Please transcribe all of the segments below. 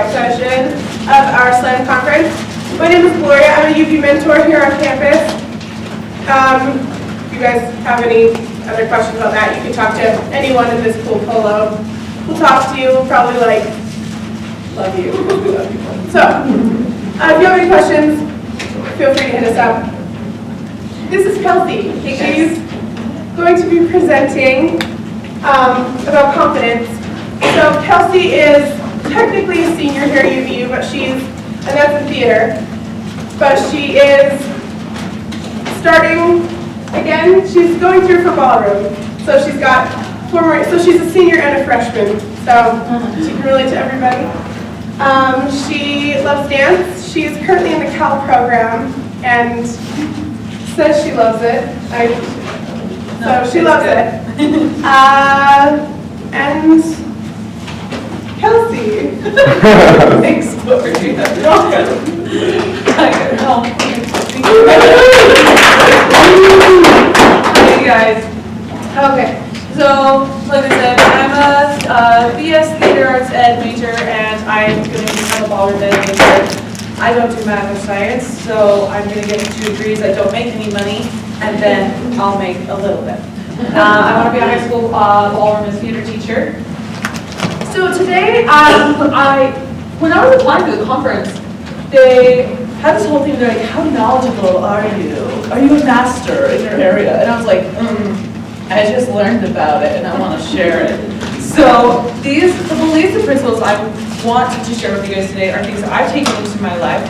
Session of our SLAM conference. My name is Gloria. I'm a UV mentor here on campus. If you guys have any other questions about that, you can talk to anyone in this cool polo. We'll talk to you. We'll probably love you. We love you. So, if you have any questions, feel free to hit us up. This is Kelsey. She's going to be presenting about confidence. So Kelsey is technically a senior here at UVU, but and that's in theater, but she is starting, again, she's going through for ballroom. So she's she's a senior and a freshman, so she can relate to everybody. She loves dance. She's currently in the Cal program and says she loves it. So she loves it. And Kelsey. Thanks, Gloria. You're welcome. Hey guys. Okay, so like I said, I'm a BS Theater Arts Ed major and I'm going to become a ballroom ed major. I don't do math or science, so I'm going to get 2 degrees that don't make any money, and then I'll make a little bit. I want to be a high school ballroom and theater teacher. So today, when I was applying to the conference, they had this whole thing, they're like, how knowledgeable are you? Are you a master in your area? And I was like, I just learned about it and I want to share it. So the beliefs and principles I want to share with you guys today are things that I've taken into my life,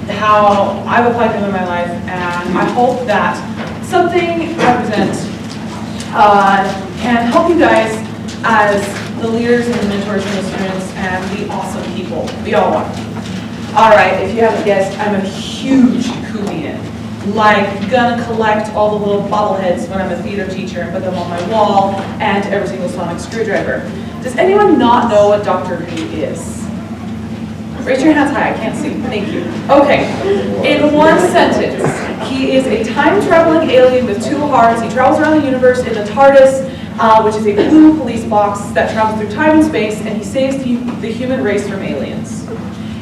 how I've applied them in my life, and I hope that something I present can help you guys as the leaders and the mentors and the students and the awesome people we all are. All right, if you haven't guessed, I'm a huge Kubian. Like, gonna collect all the little bobbleheads when I'm a theater teacher and put them on my wall, and every single sonic screwdriver. Does anyone not know what Doctor Who is? Raise your hands high, I can't see, thank you. Okay, in one sentence, he is a time-traveling alien with 2 hearts. He travels around the universe in the TARDIS, which is a blue police box that travels through time and space, and he saves the human race from aliens.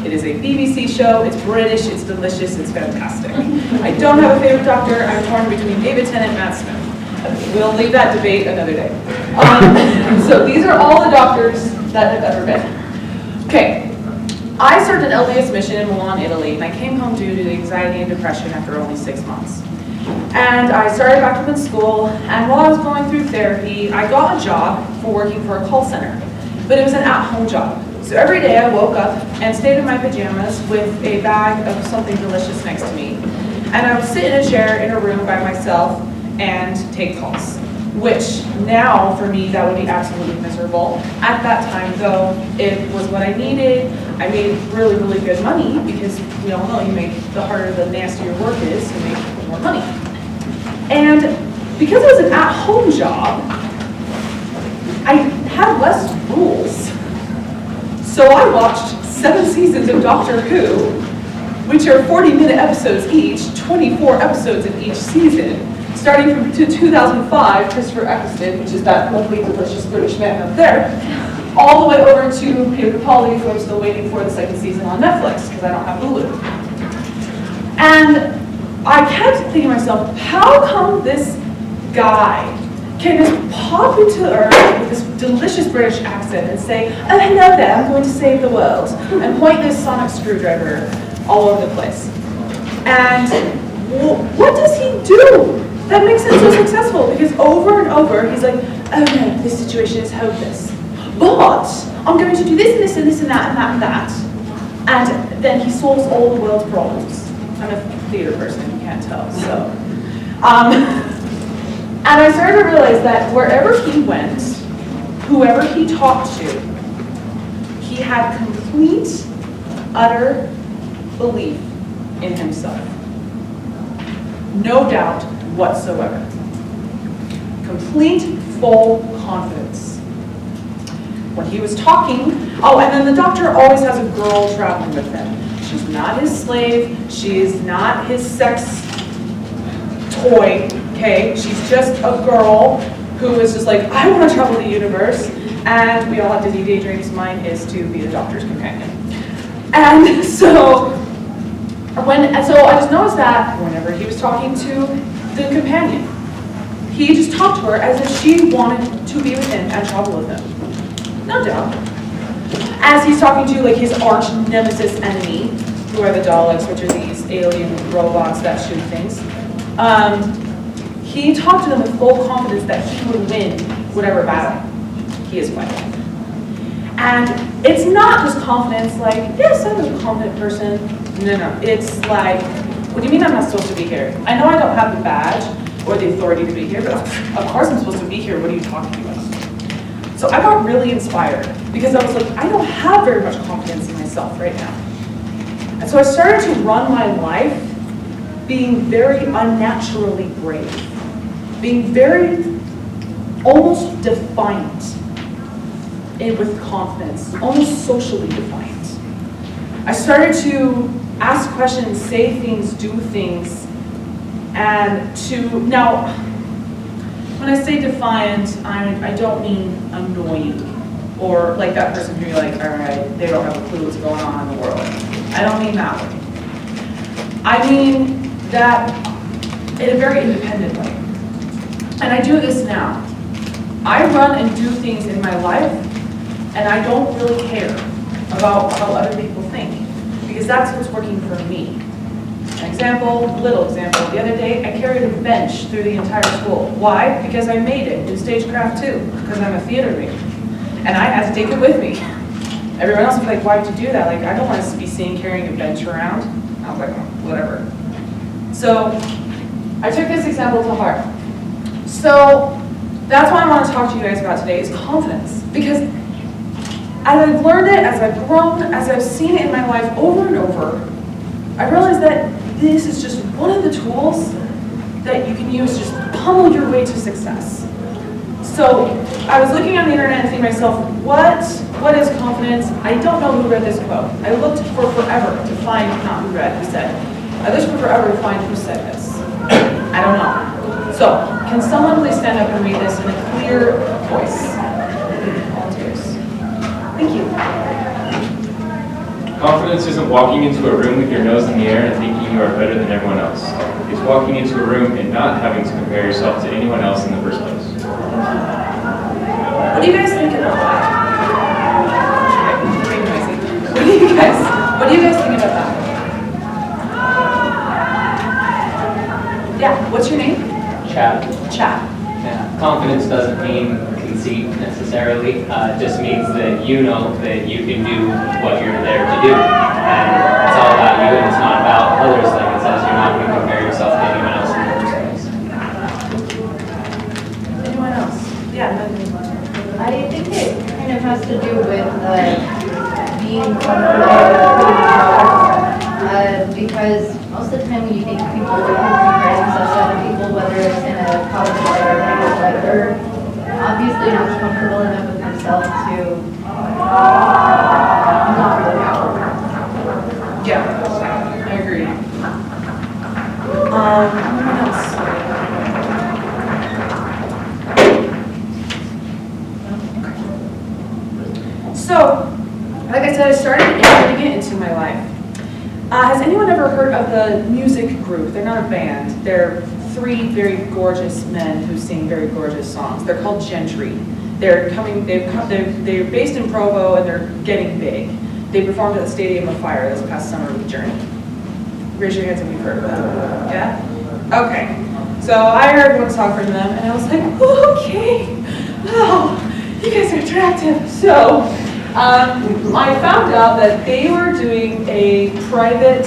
It is a BBC show, it's British, it's delicious, it's fantastic. I don't have a favorite doctor, I'm torn between David Tennant and Matt Smith. We'll leave that debate another day. So these are all the doctors that have ever been. Okay, I served an LDS mission in Milan, Italy, and I came home due to anxiety and depression after only 6 months. And I started back up in school, and while I was going through therapy, I got a job for working for a call center, but it was an at-home job. So every day I woke up and stayed in my pajamas with a bag of something delicious next to me, and I would sit in a chair in a room by myself and take calls, which now for me that would be absolutely miserable. At that time though, it was what I needed. I made really, really good money because we all know the harder, the nastier work is, you make more money. And because it was an at-home job, I had less rules. So I watched 7 seasons of Doctor Who, which are 40-minute episodes each, 24 episodes in each season, starting from 2005, Christopher Eccleston, which is that lovely, delicious British man up there, all the way over to Peter Capaldi, who I'm still waiting for the 2nd season on Netflix, because I don't have Hulu. And I kept thinking to myself, how come this guy can just pop into Earth with this delicious British accent and say, oh, hello there, I'm going to save the world, and point this sonic screwdriver all over the place. And what does he do that makes him so successful? Because over and over, he's like, oh no, this situation is hopeless. But I'm going to do this and this and this and that and that and that. And then he solves all the world's problems. I'm a theater person, you can't tell, so. And I started to realize that wherever he went, whoever he talked to, he had complete, utter belief in himself. No doubt whatsoever. Complete, full confidence. When he was talking, oh, and then the doctor always has a girl traveling with him. She's not his slave, she is not his sex toy, okay? She's just a girl who is just like, I want to travel the universe, and we all have Disney daydreams. Mine is to be the doctor's companion. And so I just noticed that whenever he was talking to the companion, he just talked to her as if she wanted to be with him and travel with him. No doubt. As he's talking to like his arch nemesis enemy, who are the Daleks, which are these alien robots that shoot things, he talked to them with full confidence that he would win whatever battle he is fighting. And it's not just confidence like, yes, I'm a confident person. No. It's like, what do you mean I'm not supposed to be here? I know I don't have the badge or the authority to be here, but of course I'm supposed to be here. What are you talking about? So I got really inspired because I was like, I don't have very much confidence in myself right now. And so I started to run my life being very unnaturally brave, being very almost defiant with confidence, almost socially defiant. I started to ask questions, say things, do things, and now, when I say defiant, I don't mean annoying, or like that person who you're like, all right, they don't have a clue what's going on in the world. I don't mean that way. I mean that in a very independent way. And I do this now. I run and do things in my life, and I don't really care about how other people think, because that's what's working for me. An example, little example, the other day I carried a bench through the entire school. Why? Because I made it in stagecraft too, because I'm a theater major. And I had to take it with me. Everyone else was like, why would you do that? Like, I don't want to be seen carrying a bench around. I was like, oh, whatever. So I took this example to heart. So that's what I want to talk to you guys about today is confidence. Because as I've learned it, as I've grown, as I've seen it in my life over and over, I realized that this is just one of the tools that you can use to just pummel your way to success. So I was looking on the internet and thinking to myself, what is confidence? I don't know who read this quote. I looked for forever to find, not who read, who said. I looked for forever to find who said this. I don't know. So can someone please stand up and read this in a clear voice? Volunteers. Thank you. Confidence isn't walking into a room with your nose in the air and thinking you are better than everyone else. It's walking into a room and not having to compare yourself to anyone else in the first place. What do you guys think about that? What do you guys think about that? Yeah, what's your name? Chad. Chad. Yeah. Confidence doesn't mean conceit necessarily. It just means that you know that you can do what you're there to do. And it's all about you and it's not about others. Like it says, you're not going to compare yourself to anyone else in the first place. Anyone else? Yeah, I think it kind of has to do with being comfortable because most of the time when you think people who compare themselves to other people, whether it's in a positive light or negative light, they're obviously not comfortable enough with themselves to not really know. yeah, I agree. Anyone else? So, like I said, I started integrating it into my life. Has anyone ever heard of the music group? They're not a band. They're three very gorgeous men who sing very gorgeous songs. They're called Gentry. They're based in Provo and they're getting big. They performed at the Stadium of Fire this past summer with Journey. Raise your hands if you've heard of them. Yeah? Okay. So I heard one song from them and I was like, okay, wow, you guys are attractive. So I found out that they were doing a private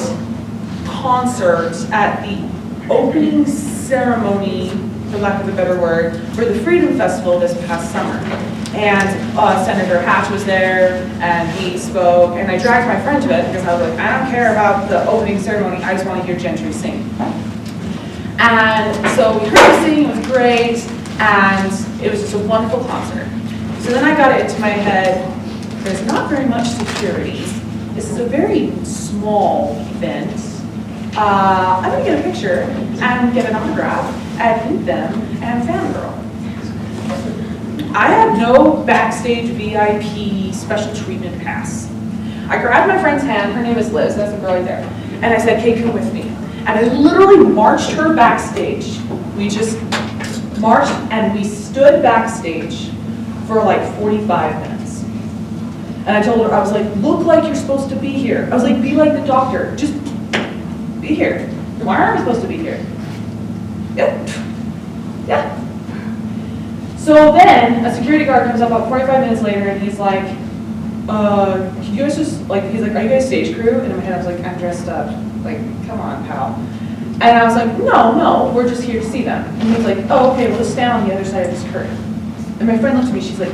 concert at the opening ceremony, for lack of a better word, for the Freedom Festival this past summer. And Senator Hatch was there, and he spoke, and I dragged my friend to it because I was like, I don't care about the opening ceremony, I just want to hear Gentry sing. And so we heard her sing, it was great, and it was just a wonderful concert. So then I got it into my head, there's not very much security. This is a very small event. I'm gonna get a picture and get an autograph and meet them and fangirl. I have no backstage VIP special treatment pass. I grabbed my friend's hand, her name is Liz, that's the girl right there, and I said, "Kate, come with me." And I literally marched her backstage. We just marched and we stood backstage for like 45 minutes. And I told her, I was like, "Look like you're supposed to be here." I was like, "Be like the doctor, just be here. Why aren't we supposed to be here?" Yeah. Yeah. So then a security guard comes up about 45 minutes later and he's like, "Can you guys just, like," he's like, "Are you guys stage crew?" And in my head I was like, "I'm dressed up. Like, come on, pal." And I was like, no, we're just here to see them." And he's like, "Oh, okay, we'll just stand on the other side of this curtain." And my friend looked at me, she's like,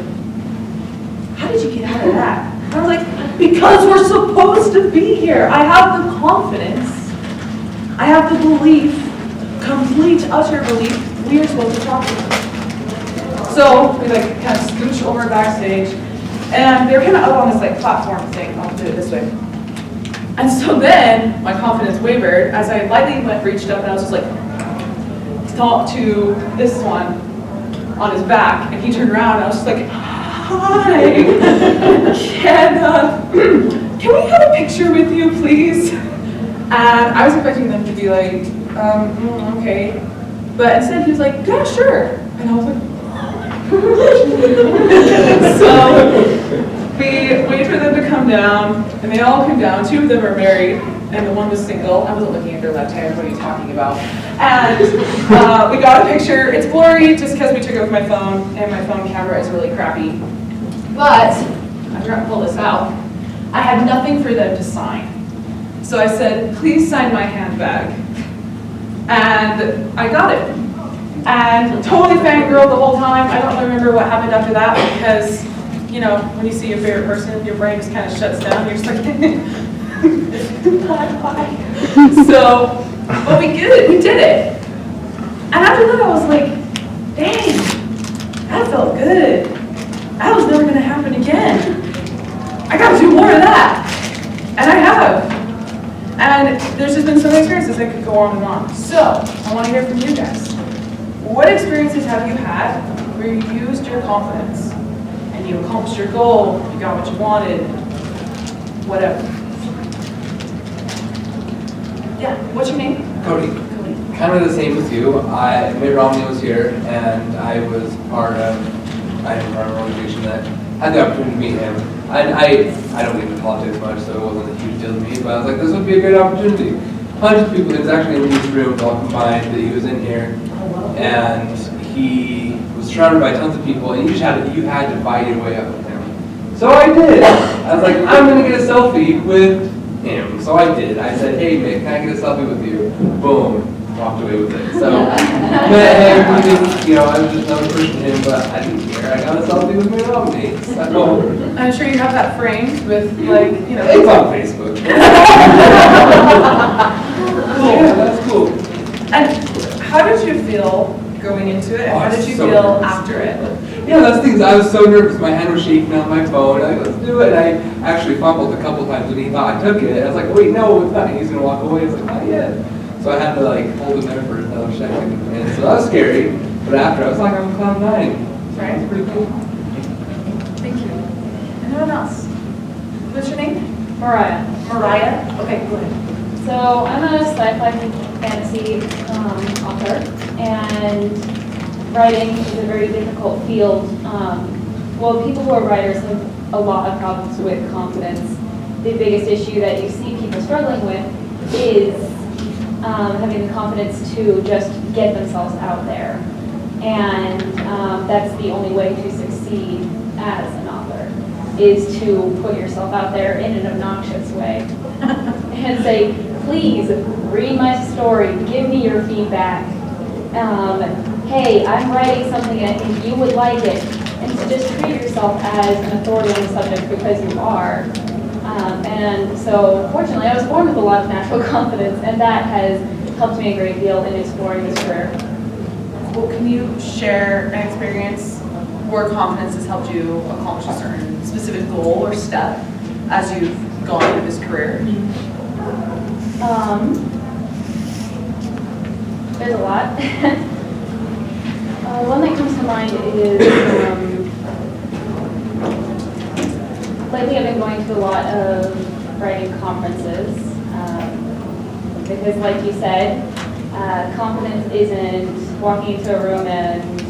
"How did you get out of that?" And I was like, "Because we're supposed to be here. I have the confidence. I have the belief, complete, utter belief, we are supposed to talk to them." So we like kind of scooch over backstage, and they're kind of up on this like platform thing. I'll do it this way. And so then my confidence wavered as I lightly reached up and I was just like, talk to this one on his back, and he turned around and I was just like, "Hi, can we have a picture with you, please?" And I was expecting them to be like, "Okay," but instead he was like, "Yeah, sure," and I was like, so we waited for them to come down, and they all came down. 2 of them are married, and the one was single. I wasn't looking at their left hand. What are you talking about? And we got a picture. It's blurry just because we took it with my phone, and my phone camera is really crappy. But I forgot to pull this out. I had nothing for them to sign. So I said, "Please sign my handbag." And I got it. And totally fangirled the whole time. I don't remember what happened after that because, you know, when you see your favorite person, your brain just kind of shuts down. You're just like, bye. So, but we did it. We did it. And after that, I was like, dang, that felt good. That was never going to happen again. I got to do more of that. And I have. And there's just been so many experiences that could go on and on. So, I want to hear from you guys. What experiences have you had where you used your confidence and you accomplished your goal, you got what you wanted, whatever? Yeah, what's your name? Cody. Cody. Kind of the same with you. Mitt Romney was here, and I was part of an organization that had the opportunity to meet him. I don't get into politics much, so it wasn't a huge deal to me, but I was like, this would be a great opportunity. Hundreds of people, it was actually in these rooms all combined, that he was in here, and he was surrounded by tons of people, and you had to fight your way up with him. So I did. I was like, I'm going to get a selfie with him. So I did. I said, "Hey, Mick, can I get a selfie with you?" Boom. Walked away with it. So, met him, I was just another person to him, but I didn't care. I got a selfie with my Romney. So, I'm sure you have that framed with, like, it's on Facebook. Cool. Yeah, that's cool. And how did you feel going into it, and how did you so feel nervous. after it? Yeah, that's things. I was so nervous. My hand was shaking on my phone. I was like, let's do it. And I actually fumbled a couple times when he thought I took it. I was like, wait, no, it's not. He's going to walk away. It's like, not yet. So I had to hold him there for another second. And so that was scary. But after, I was like, I'm cloud 9. Right? It's pretty cool. Thank you. Anyone else? What's your name? Mariah. Mariah? Okay, go ahead. So I'm a sci-fi fantasy author, and writing is a very difficult field. People who are writers have a lot of problems with confidence. The biggest issue that you see people struggling with is having the confidence to just get themselves out there. And that's the only way to succeed as an author, is to put yourself out there in an obnoxious way and say, please read my story, give me your feedback. Hey, I'm writing something and I think you would like it. And to just treat yourself as an authority on the subject because you are. And so fortunately I was born with a lot of natural confidence, and that has helped me a great deal in exploring this career. Well, can you share an experience where confidence has helped you accomplish a certain specific goal or step as you've gone through this career? There's a lot. One that comes to mind is lately I've been going to a lot of writing conferences, because like you said, confidence isn't walking into a room and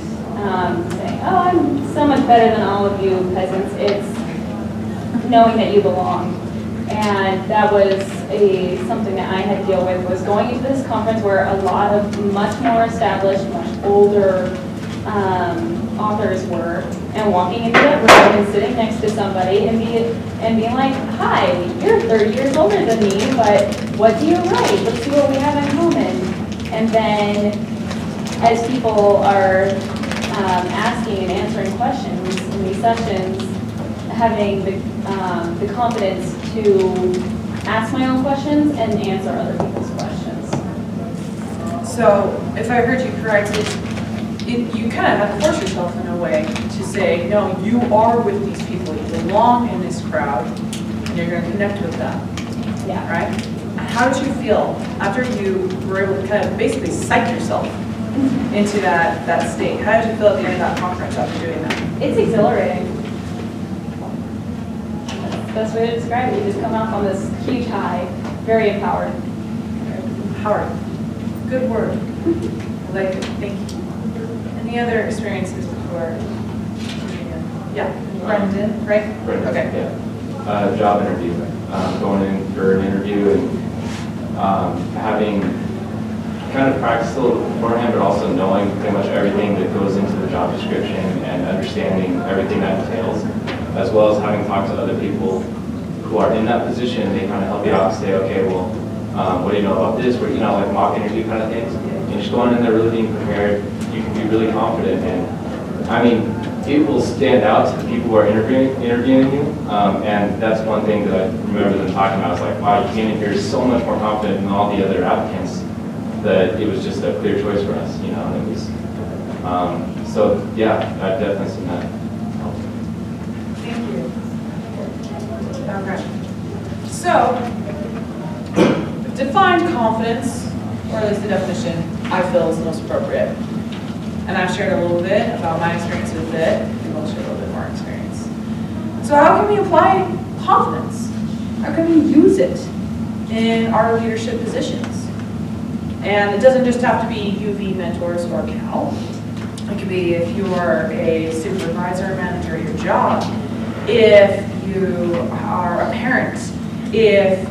saying, oh, I'm so much better than all of you peasants. It's knowing that you belong. And that was something that I had to deal with, was going into this conference where a lot of much more established, much older authors were, and walking into that room and sitting next to somebody and being like, hi, you're 30 years older than me, but what do you write? Let's see what we have in common. And then as people are asking and answering questions in these sessions, having the confidence to ask my own questions and answer other people's questions. So if I heard you correctly, you kind of have to force yourself in a way to say, no, you are with these people, you belong in this crowd, and you're going to connect with them, Yeah. right? How did you feel after you were able to kind of basically psych yourself into that state? How did you feel at the end of that conference after doing that? It's exhilarating. That's the best way to describe it. You just come off on this huge high, very empowered. Howard, good word. I like it, thank you. Any other experiences before? Yeah, Brendan, right? Brendan, Okay. yeah. Job interview, going in for an interview and having kind of practiced a little beforehand, but also knowing pretty much everything that goes into the job description and understanding everything that entails, as well as having talked to other people who are in that position. They kind of help you out and say, okay, well, what do you know about this? What, like mock interview kind of things. And just going in there really being prepared, you can be really confident. And I mean, it will stand out to the people who are interviewing you. And that's one thing that I remember them talking about. It's like, wow, you came in here so much more confident than all the other applicants that it was just a clear choice for us, and it was, so yeah, I've definitely seen that. Thank you. Okay. So, define confidence, or at least the definition I feel is the most appropriate. And I've shared a little bit about my experience with it. You will share a little bit more experience. So how can we apply confidence? How can we use it in our leadership positions? And it doesn't just have to be UV mentors or Cal. It could be if you are a supervisor, manager at your job, if you are a parent, if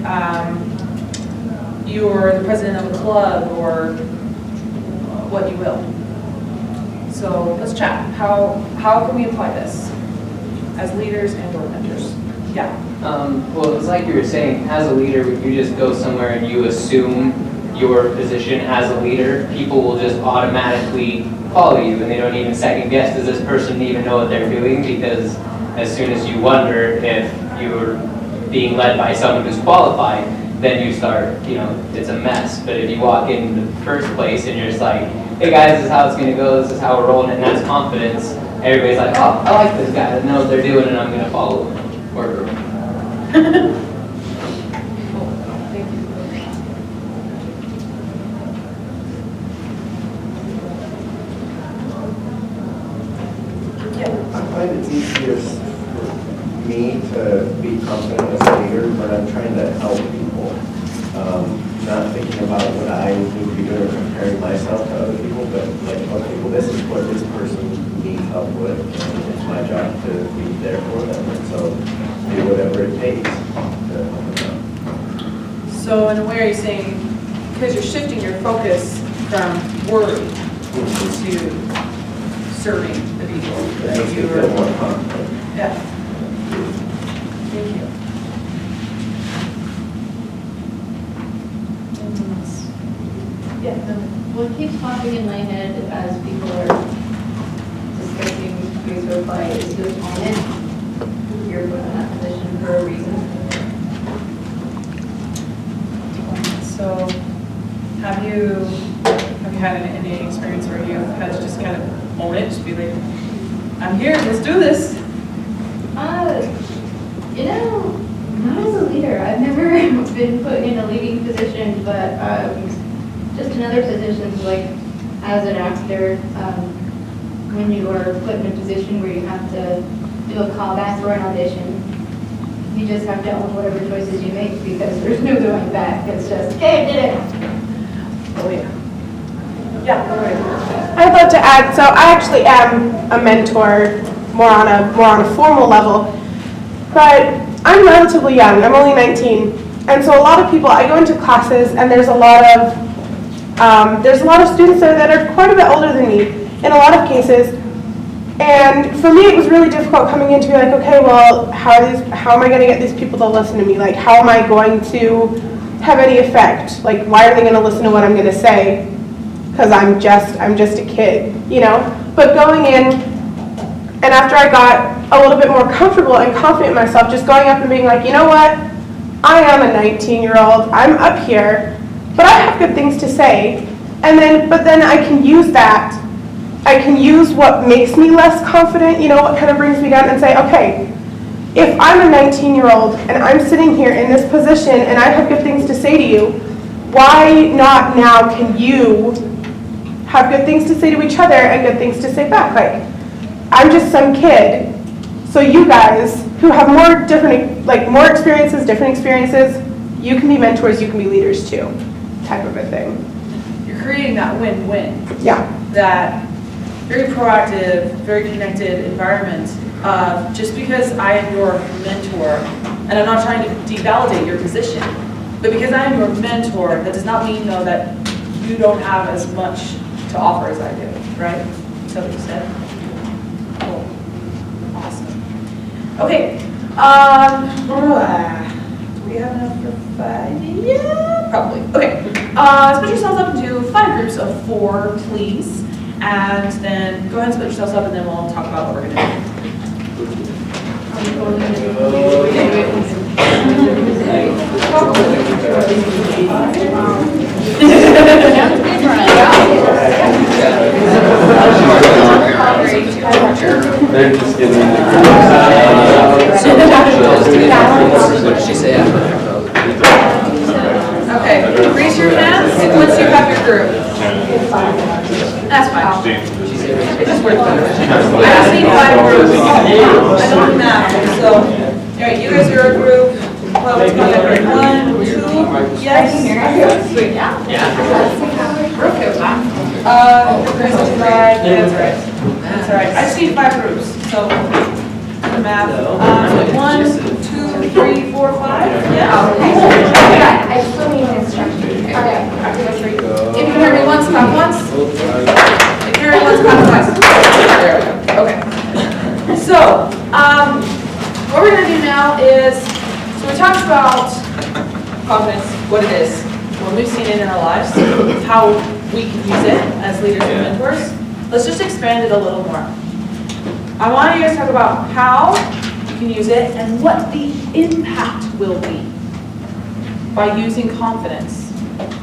you're the president of a club, or what you will. So let's chat. How can we apply this as leaders and or mentors? Yeah. Well, it's like you were saying, as a leader, if you just go somewhere and you assume your position as a leader, people will just automatically follow you and they don't even second guess, does this person even know what they're doing? Because as soon as you wonder if you're being led by someone who's qualified, then you start, it's a mess. But if you walk in the first place and you're just like, hey guys, this is how it's going to go, this is how we're rolling, and that's confidence, everybody's like, oh, I like this guy that knows what they're doing and I'm going to follow him or girl. Thank you. I find it's easiest for me to be confident as a leader when I'm trying to help people. Not thinking about what I need to be doing or comparing myself to other people, but like, okay, well, this is what this person needs help with, and it's my job to be there for them, and so do whatever it takes to help them out. So in a way, are you saying, because you're shifting your focus from worry to serving the people It that makes me you feel are. more confident. Yeah. Thank you. Yeah. What keeps popping in my head as people are discussing who's to apply is to opponent. You're put in that position for a reason. So, have you had any experience where you had to just kind of own it, just be like, I'm here, let's do this? Not as a leader. I've never been put in a leading position, but just in other positions, like as an actor, when you are put in a position where you have to do a callback for an audition, You just have to own whatever choices you make because there's no going back. It's just, okay, I did it. Oh, yeah. Yeah, go ahead. I'd love to add, so I actually am a mentor more on a formal level, but I'm relatively young, I'm only 19, and so a lot of people, I go into classes and there's a lot of students there that are quite a bit older than me in a lot of cases, and for me it was really difficult coming in to be like, okay, well, how am I going to get these people to listen to me? Like, how am I going to have any effect? Like, why are they going to listen to what I'm going to say? Because I'm just a kid, you know? But going in, and after I got a little bit more comfortable and confident in myself, just going up and being like, you know what? I am a 19-year-old, I'm up here, but I have good things to say. But then I can use that. I can use what makes me less confident, you know, what kind of brings me down and say, okay, if I'm a 19-year-old and I'm sitting here in this position and I have good things to say to you, why not now can you have good things to say to each other and good things to say back? Like, I'm just some kid, so you guys who have more experiences, different experiences, you can be mentors, you can be leaders too, type of a thing. You're creating that win-win. Yeah. That very proactive, very connected environment. Just because I am your mentor, and I'm not trying to devalidate your position, but because I am your mentor, that does not mean though that you don't have as much to offer as I do, right? Is that what you said? Cool. Awesome. Okay. Do we have enough for 5? Yeah, probably. Okay. Split yourselves up into 5 groups of 4, please. And then go ahead and split yourselves up, and then we'll talk about what we're going to They're just giving me What did she say after that? Okay, raise your hands once you have your group. That's fine. It's just worth it. I just need 5 groups. I don't know. So, all right, you guys are a group. Well, let's go ahead. 1, 2, yes. Sweet. Yeah. That's right. That's all right. I just need 5 groups. So, the math. 1, 2, 3, 4, 5. Yeah. I still need instructions. Okay. If you hear me once, clap once. If you hear me once, clap twice. There we go. Okay. So, what we're going to do now is, so we talked about confidence, what it is, what we've seen it in our lives, how we can use it as leaders and mentors. Let's just expand it a little more. I want you guys to talk about how you can use it and what the impact will be by using confidence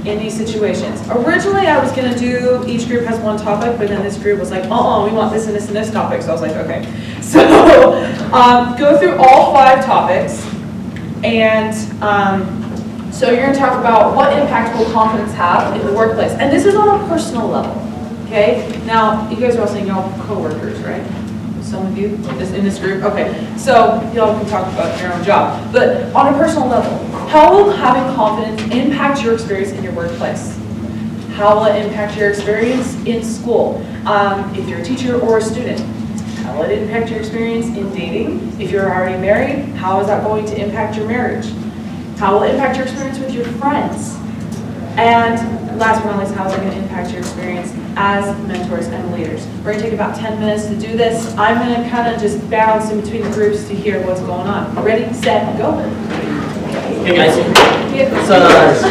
in these situations. Originally, I was going to do, each group has 1 topic, but then this group was like, we want this and this and this topic. So I was like, okay. So go through all 5 topics, and so you're going to talk about what impact will confidence have in the workplace. And this is on a personal level, okay? Now, you guys are all saying y'all co-workers, right? Some of you in this group? Okay, so y'all can talk about your own job. But on a personal level, how will having confidence impact your experience in your workplace? How will it impact your experience in school? If you're a teacher or a student, how will it impact your experience in dating? If you're already married, how is that going to impact your marriage? How will it impact your experience with your friends? And last but not least, how is it going to impact your experience as mentors and leaders? We're going to take about 10 minutes to do this. I'm going to kind of just bounce in between the groups to hear what's going on. Ready, set, go. Hey guys. So, let's go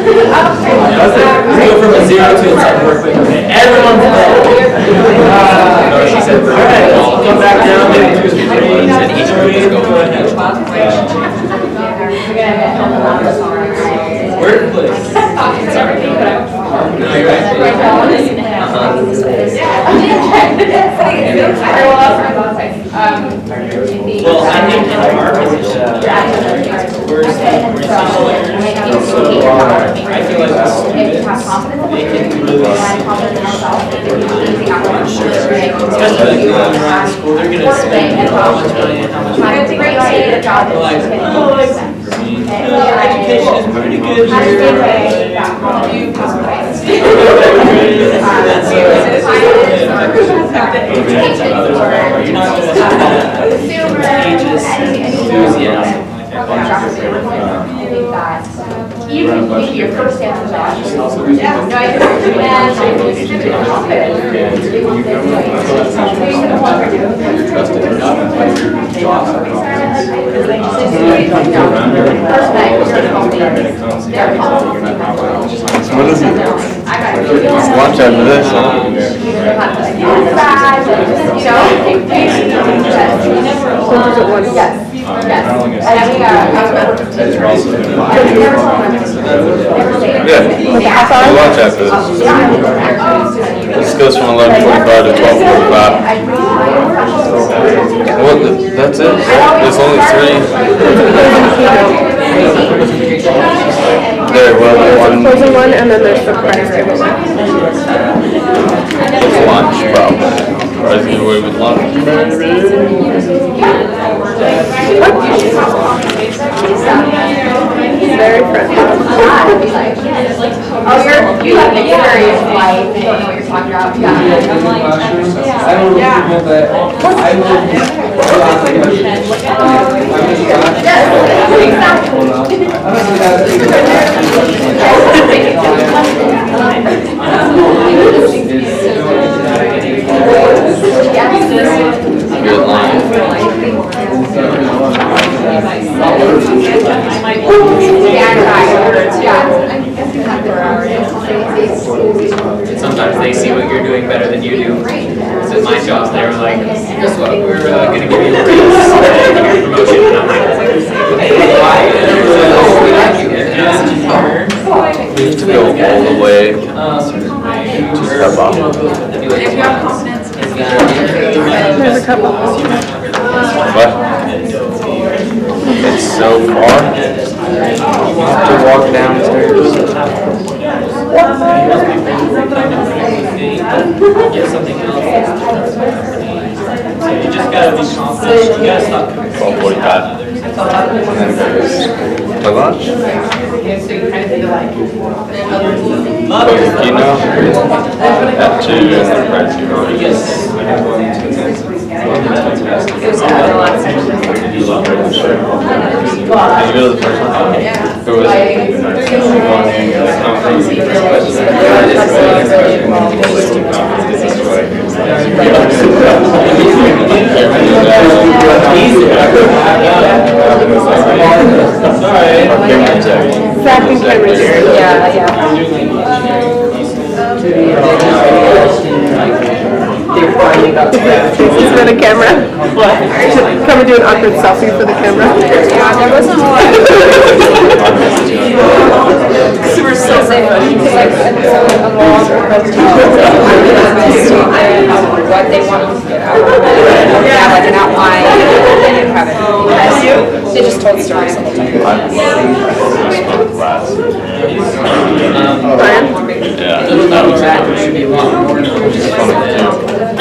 from a 0 to a 10 real quick. Okay, everyone's she said, all right, come back down, maybe 2 or 3, and each group is going to workplace. No, you're right. Well, I think in our position, we're so I feel like the students, they can really see especially like when they're in school, they're going to spend how much money and how much money. say your job is. For me, Education is pretty good How do you here. say that? You pass my Even maybe your first answer is that. Yeah, no, I and trusted enough to your job. What is it? It's lunch after this, huh? Yes. Yeah, lunch after this. This goes from 11:45 to 12:45. What, that's it? There's only 3? There, well, Frozen one, and then there's the price table one. lunch, probably. Right away with lunch, Very friendly. Oh, you have an experience life, you don't know what you're talking about. Yeah. I will recommend that I will. good line. Sometimes they see what you're doing better than you do. So at my job, they were like, guess what, we're gonna give you a raise, give you a promotion, and I'm like, why? And they were like, oh, we like you here. To go all the way to Starbucks. If you have confidence in There's a couple. What? It's so far to walk downstairs. Get something else. So you just gotta be confident, you gotta stop comparing. 12:45. And then goes to lunch. You know, at 2 and then right 2. Yes. Did you go to the first one? Who was it? Zach and Cameron, yeah. Is that a camera? Come and do an awkward selfie for the camera. Yeah, there wasn't a lot. Super so safe, because like, a lot of presentations, what they want you to get out of it. Yeah, like an outline, and then you have it. They just told stories all the time. Yeah, that was Should be a lot more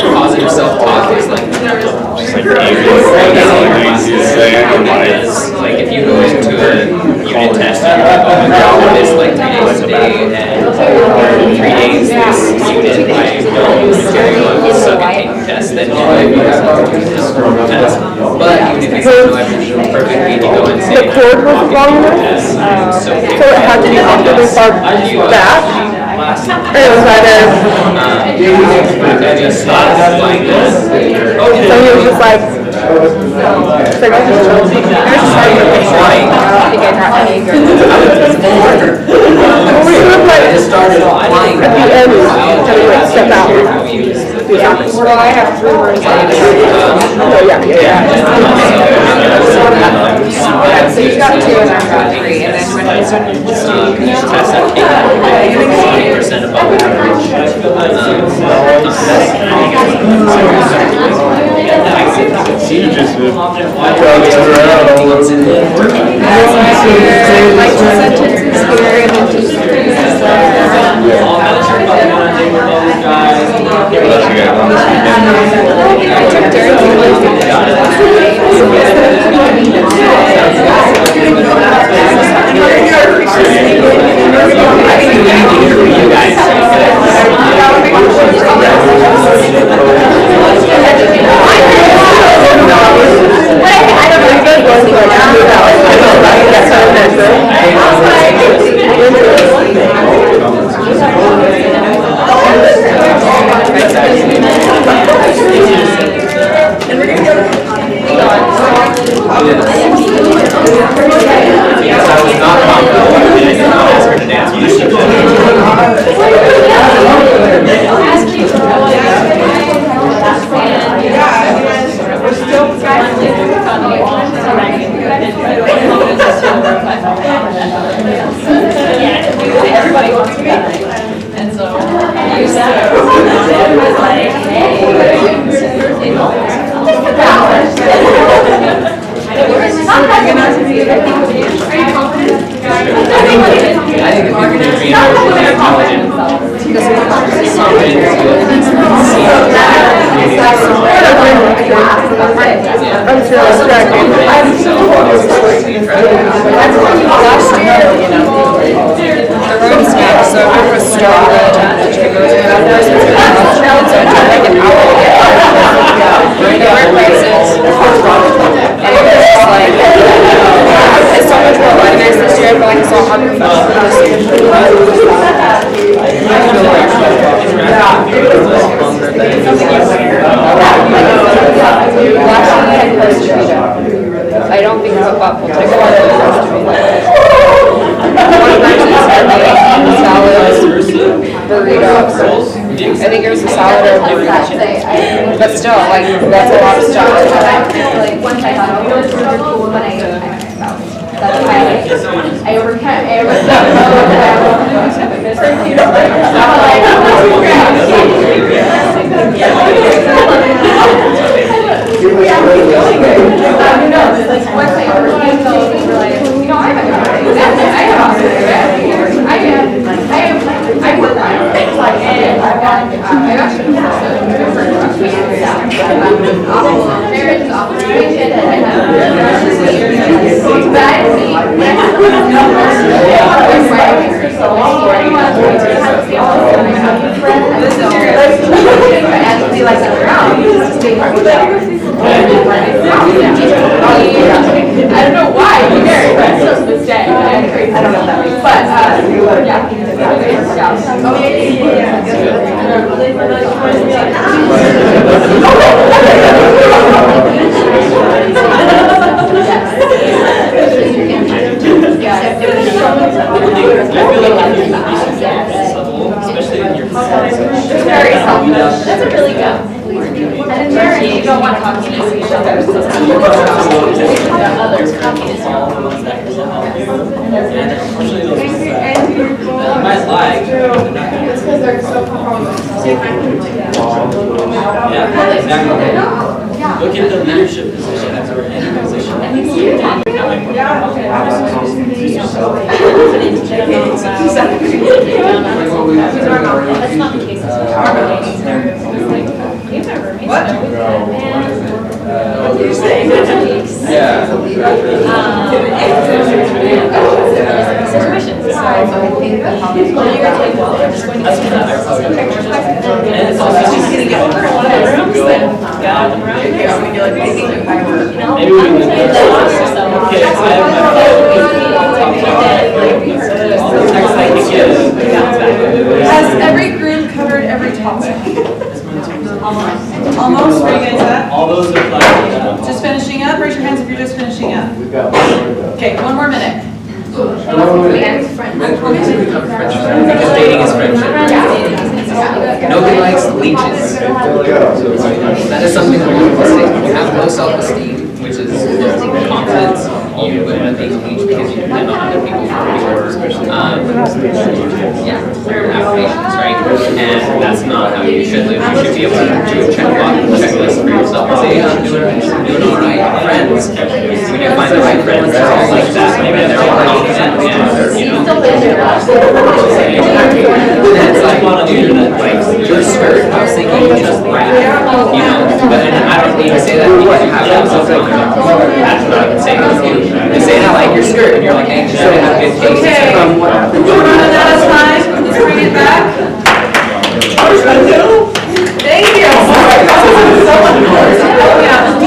positive self-talk is like, just like like if you go into a unit test and you're like, oh my god, what is like 3 days today and 3 days this unit I don't material and suck at taking tests, then you might be test. But even if you don't know everything perfectly, you go and say, The cord wasn't long enough, so so it had to be awkwardly far back. Or it was either, just like this. so he was just like, it's like, I was just trying to make sure. I think I got anger. Well, we would like, It started flying. at the end, kind of like step out. Well, I have 3 words on it. Oh, yeah. So you got 2 and I got 3, and then when it's Each test I've taken, 20% above average. You just like 2 sentences here, and then 2 sentences I took during be emotionally intelligent. It's so much more organized this year, I feel like it's all hard I don't think football will take salads, burritos. I think it was a salad or a burrito. But still, like, that's a lot of stuff. I feel like once I got over the struggle, when that's why I overcame. I don't know why, but it's just a mistake. I don't know that means. But, especially in your it's very selfish. That's a really good. And in marriage, you don't want to talk to each other. Others. And unfortunately, those ones that you might like, they're not going It's because they're so comfortable. Yeah, exactly. Look at the leadership positions or any position. That's not the case. Maybe we can okay, I Has every group covered every topic? Almost, where are you guys at? all those apply. Just finishing up, raise your hands if you're just finishing up. We've got one more to go. Okay, one more minute. Because dating is friendship. Nobody likes leeches. That is something that we need to say. You have low self-esteem, which is confidence. You would have a leech because you depend on other people for your, affirmations, right? And that's not how you should live. You should be able to do a checklist for yourself and say, I'm doing all right. Friends, when you find the right friends that are like that, maybe they're more confident and, it's like, dude, like, your skirt, I was thinking, just wrap, but I don't need to say that because you have that self-confidence. That's what I would say to you. You say that like your skirt, and you're like, hey, should I have good taste? Okay, we're running out of time, let's bring it back. Thank you.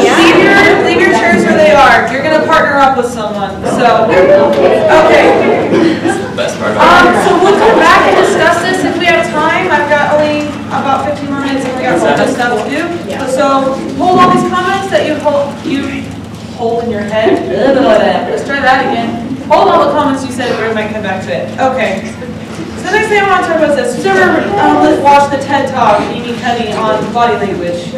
Yeah, leave your chairs where they are. You're gonna partner up with someone, so, okay. Best part about So we'll come back and discuss this if we have time. I've got only about 15 more minutes and we got some other stuff to do. So hold all these comments that you hold in your head. Let's try that again. Hold all the comments you said, we might come back to it. Okay. So the next thing I want to talk about is this. Who's ever watched the TED Talk, Amy Cuddy, on body language?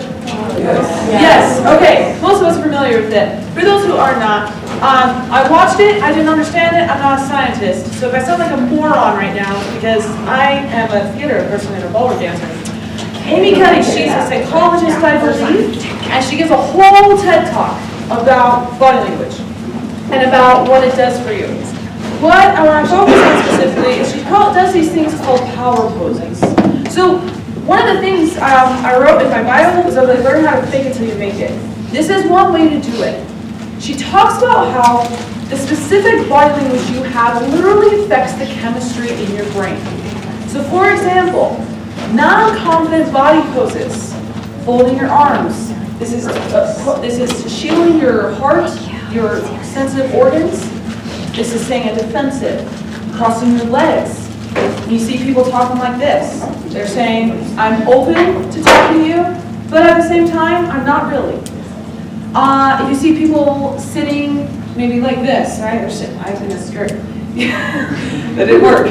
Yes. Okay. Most of us are familiar with it. For those who are not, I watched it. I didn't understand it. I'm not a scientist, so if I sound like a moron right now, it's because I am a theater person and a ballroom dancer. Amy Cuddy, she's a psychologist, I believe, and she gives a whole TED Talk about body language and about what it does for you. What I want to focus on specifically is she does these power poses. So one of the things I wrote in my bio was I was like, learn how to fake it till you make it. This is one way to do it. She talks about how the specific body language you have literally affects the chemistry in your brain. So for example, non-confident body poses, folding your arms. This is shielding your heart, your sensitive organs. This is saying a defensive, crossing your legs. You see people talking like this. They're saying, I'm open to talking to you, but at the same time, I'm not really. If you see people sitting maybe like this, right? They're sitting, I was in a skirt. That didn't work.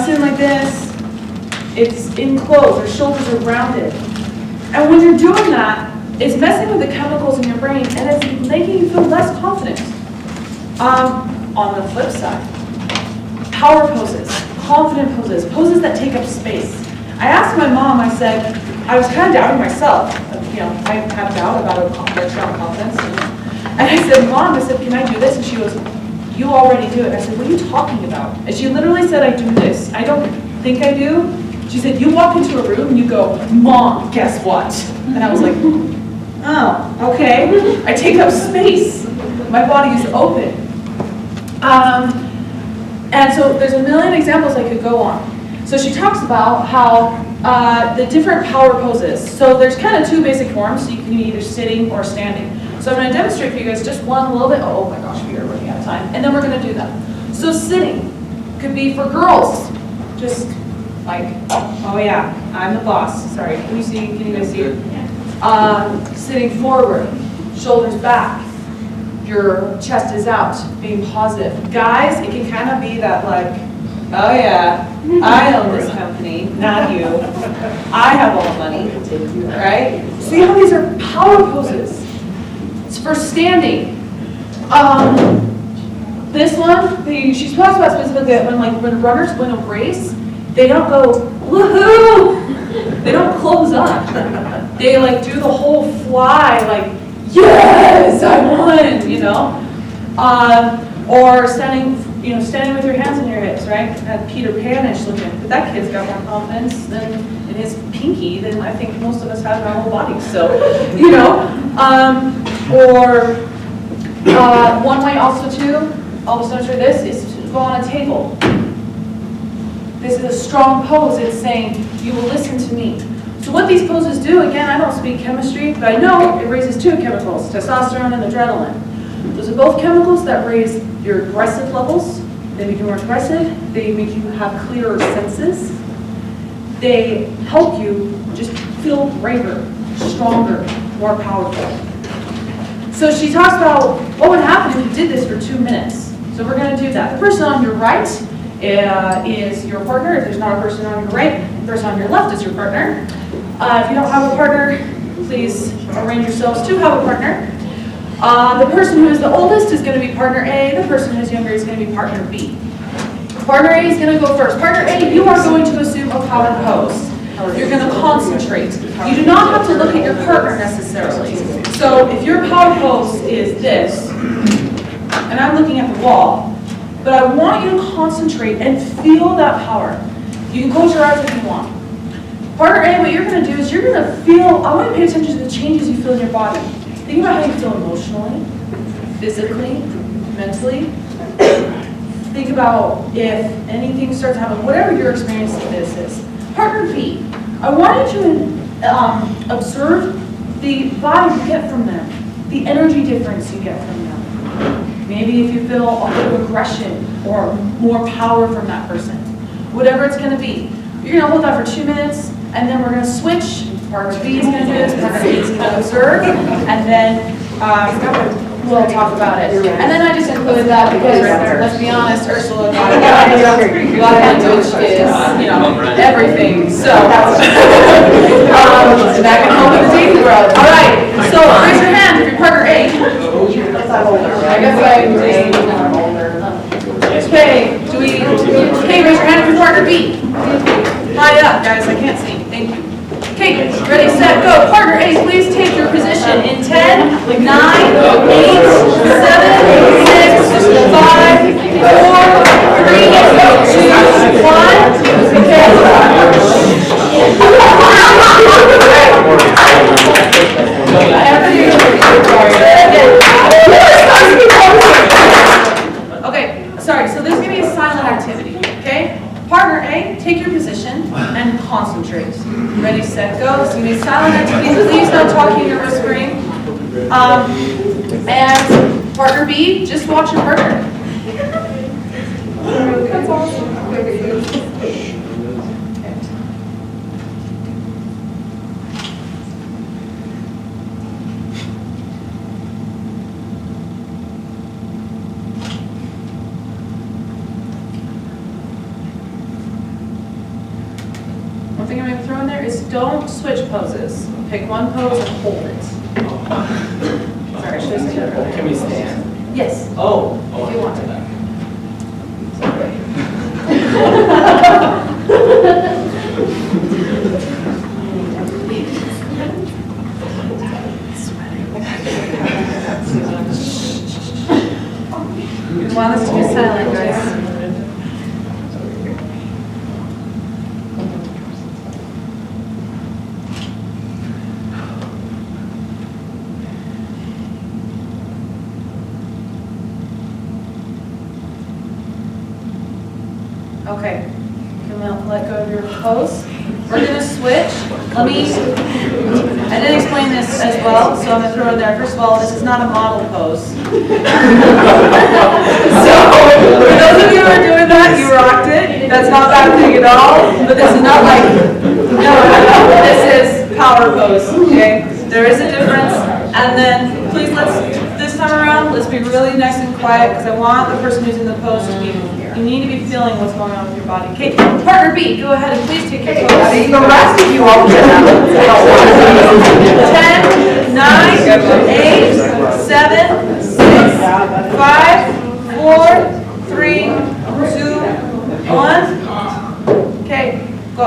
Sitting like this, it's enclosed, their shoulders are rounded. And when you're doing that, it's messing with the chemicals in your brain and it's making you feel less confident. On the flip side, power poses, confident poses, poses that take up space. I asked my mom, I said, I was kind of doubting myself. I have doubt about their strong confidence. And I said, Mom, I said, can I do this? And she goes, you already do it. I said, what are you talking about? And she literally said, I do this. I don't think I do. She said, you walk into a room and you go, Mom, guess what? And I was like, oh, okay. I take up space. My body is open. And so there's a million examples I could go on. So she talks about how the different power poses. So there's kind of two basic forms. So you can be either sitting or standing. So I'm going to demonstrate for you guys just one a little bit. Oh my gosh, we are running out of time. And then we're going to do that. So sitting could be for girls. Just like, oh yeah, I'm the boss. Sorry, can you guys see it? Sitting forward, shoulders back. Your chest is out, being positive. Guys, it can kind of be that like, oh yeah, I own this company, not you. I have all the money, right? See how these are power poses. It's for standing. This one, she talks about specifically that when runners win a race, they don't go, woohoo! They don't close up. They like do the whole fly, like, yes, I won, or standing with your hands on your hips, right? That Peter Pan-ish looking. But that kid's got more confidence in his pinky than I think most of us have in our whole bodies. So, one way also too, I'll just demonstrate this, is to go on a table. This is a strong pose. It's saying, you will listen to me. So what these poses do, again, I don't speak chemistry, but I know it raises two chemicals, testosterone and adrenaline. Those are both chemicals that raise your aggressive levels. They make you more aggressive. They make you have clearer senses. They help you just feel braver, stronger, more powerful. So she talks about what would happen if you did this for 2 minutes. So we're going to do that. The person on your right is your partner. If there's not a person on your right, the person on your left is your partner. If you don't have a partner, please arrange yourselves to have a partner. The person who is the oldest is going to be partner A. The person who is younger is going to be partner B. Partner A is going to go first. Partner A, you are going to assume a power pose. You're going to concentrate. You do not have to look at your partner necessarily. So if your power pose is this, and I'm looking at the wall, but I want you to concentrate and feel that power. You can close your eyes if you want. Partner A, what you're going to do is you're going to feel, I want you to pay attention to the changes you feel in your body. Think about how you feel emotionally, physically, mentally. Think about if anything starts to happen, whatever your experience of this is. Partner B, I want you to observe the vibe you get from them, the energy difference you get from them. Maybe if you feel a bit of aggression or more power from that person. Whatever it's going to be. You're going to hold that for 2 minutes, and then we're going to switch. Partner B is going to do this, partner A is going to observe, and then we'll talk about it. And then I just included that because, let's be honest, Ursula got language is, everything. So, and that can help with the dating world. All right, so raise your hand if you're partner A. I guess I'm older. Okay, okay, raise your hand if you're partner B. High up, guys, I can't see. Thank you. Okay, ready, set, go. Partner A, please take your position in 10, 9, 8, 7, 6, 5, 4, 3, 2, 1. Okay, activity, okay? Partner A, take your position and concentrate. Ready, set, go. It's gonna be silent activity, please no talking or whispering. And partner B, just watch your partner. That's awesome. One thing I'm going to throw in there is don't switch poses. Pick one pose and hold it. Sorry, I should have said that earlier. Can we stand? Yes, Oh. if you want to. We want this to be silent, guys. Okay, you can let go of your pose. We're gonna switch. I didn't explain this as well, so I'm gonna throw it there. First of all, this is not a model pose. So, for those of you who are doing that, you rocked it. That's not bad thing at all, but this is not like, no, this is power pose, okay? There is a difference, and then please this time around, let's be really nice and quiet, because I want the person who's in the pose to be, you need to be feeling what's going on with your body. Okay, partner B, go ahead and please take your pose. The rest of you all get 10, 9, 8, 7, 6, 5, 4, 3, 2, 1. Okay, go.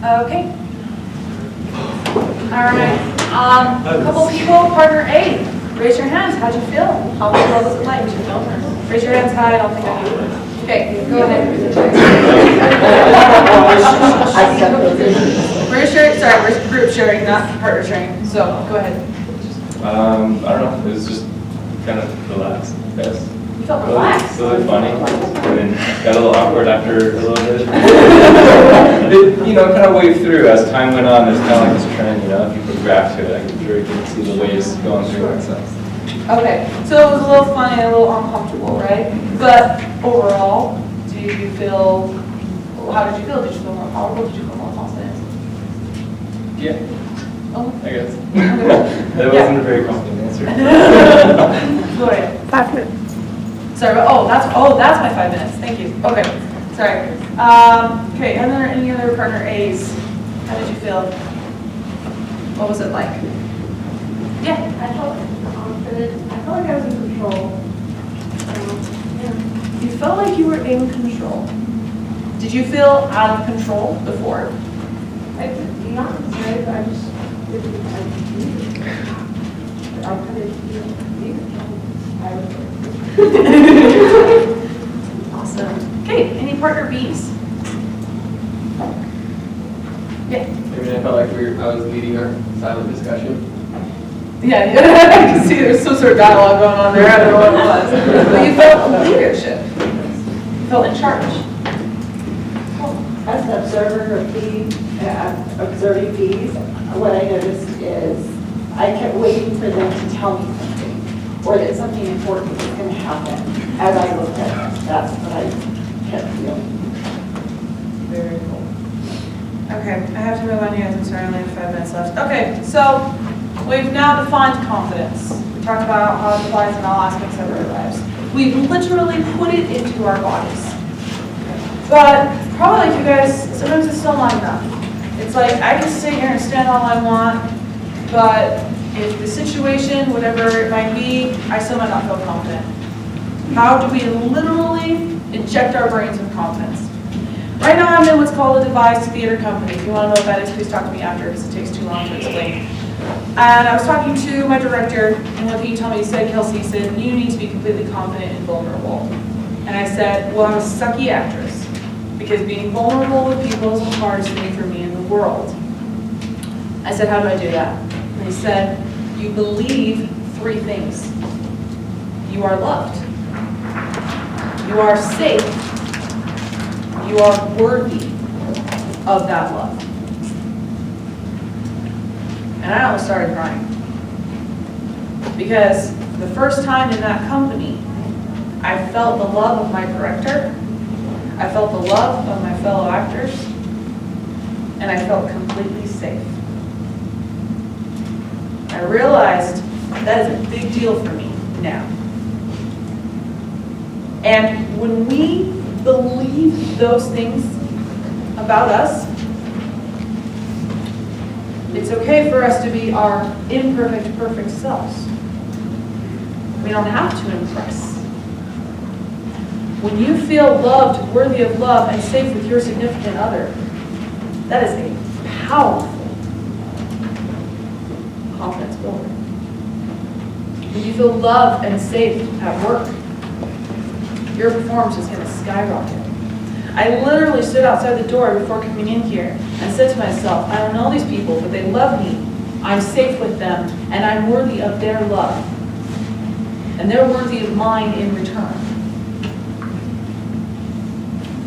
Okay. All right. A couple people, partner A, raise your hands. How'd you feel? How well was it like? Raise your hands high. I don't think I need it. Okay, go ahead. We're group sharing, not partner sharing. So go ahead. I don't know, it was just kind of relaxed, I guess. You felt relaxed. Really funny, and then got a little awkward after a little bit. It, kind of waved through as time went on. There's kind of like this trend, if you put graph to it, I could very good see the waves going through and stuff. Okay, so it was a little funny, a little uncomfortable, right? But overall, how did you feel? Did you feel more powerful? Did you feel more confident? Yeah, Oh, I guess. okay. That wasn't a very confident answer. Go ahead. 5 minutes. Sorry, that's my 5 minutes. Thank you. Okay, sorry. Okay, and then any other partner A's? How did you feel? What was it like? Yeah. I felt confident. I felt like I was in control. Yeah. You felt like you were in control. Did you feel out of control before? I did not necessarily, but I just didn't I kind of Awesome. Okay, any partner B's? Yeah. I felt like I was leading our silent discussion. Yeah, I can see there's some sort of dialogue going on there. I don't know what it was. But you felt leadership. felt in charge. As an observer of fees, observing fees, what I noticed is I kept waiting for them to tell me something, or that something important was going to happen as I looked at it. That's what I kept feeling. Very cool. Okay, I have to move on, you guys. I'm sorry, I only have 5 minutes left. Okay, so we've now defined confidence. We talked about how it applies in all aspects of our lives. We've literally put it into our bodies. But probably like you guys, sometimes it's still not enough. It's like I can sit here and stand all I want, but if the situation, whatever it might be, I still might not feel confident. How do we literally inject our brains with confidence? Right now I'm in what's called a devised theater company. If you want to know what that is, please talk to me after because it takes too long to explain. And I was talking to my director, and what he told me, he said, Kelsey, he said, you need to be completely confident and vulnerable. And I said, well, I'm a sucky actress because being vulnerable with people is the hardest thing for me in the world. I said, how do I do that? And he said, you believe 3 things. You are loved. You are safe. You are worthy of that love. And I almost started crying. Because the first time in that company, I felt the love of my director, I felt the love of my fellow actors, and I felt completely safe. I realized that is a big deal for me now. And when we believe those things about us, it's okay for us to be our imperfect, perfect selves. We don't have to impress. When you feel loved, worthy of love, and safe with your significant other, that is a powerful confidence builder. When you feel loved and safe at work, your performance is going to skyrocket. I literally stood outside the door before coming in here and said to myself, I don't know these people, but they love me. I'm safe with them, and I'm worthy of their love. And they're worthy of mine in return.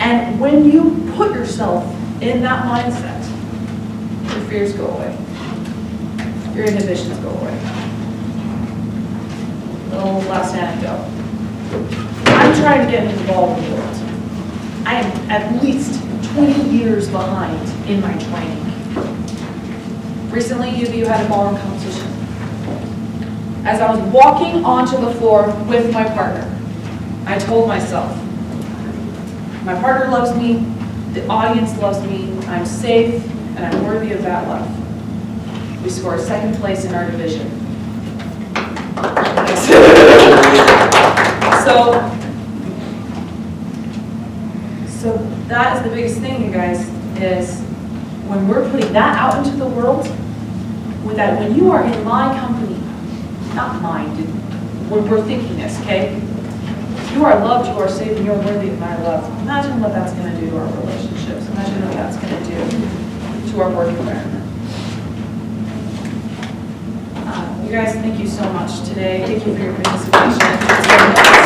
And when you put yourself in that mindset, your fears go away. Your inhibitions go away. Little last anecdote. I'm trying to get involved in the world. I am at least 20 years behind in my training. Recently, UVU had a ballroom competition. As I was walking onto the floor with my partner, I told myself, my partner loves me, the audience loves me, I'm safe, and I'm worthy of that love. We scored 2nd place in our division. So that is the biggest thing, you guys, is when we're putting that out into the world, with that, when you are in my company, not mine, when we're thinking this, okay? You are loved, you are safe, and you are worthy of my love. Imagine what that's going to do to our relationships. Imagine what that's going to do to our work environment. You guys, thank you so much today. Thank you for your participation.